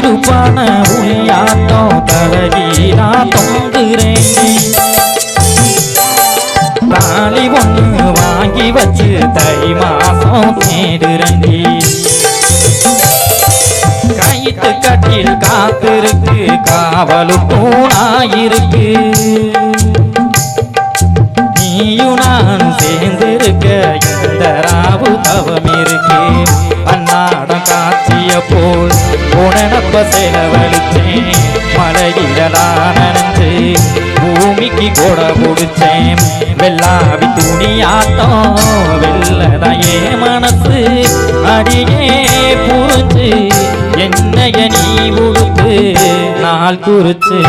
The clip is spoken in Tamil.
கையிட்டு பான உளியாட்டம் தலகீழா தொங்குறேன் தாலி ஒண்ணு வாங்கி வச்சு தை மாசம் தேடுறண்டி கையிட்டு கட்டில் காத்திருக்கு காவலு தூணாயிருக்கு நீயும் நான் சேர்ந்திருக்க இந்த ராவு தவம் இருக்கு அன்னாடம் காட்சிய போல் உணனப்ப செலவழிச்சேன் மலையிடலா நனைஞ்சு பூமிக்கு கூட பிடிச்சேன் வெள்ளாவி துணியாட்டம் வெள்ளதையே மனசு அடியே புரிஞ்சு என்னைய நீ உடுத்து நாள் குறிச்சு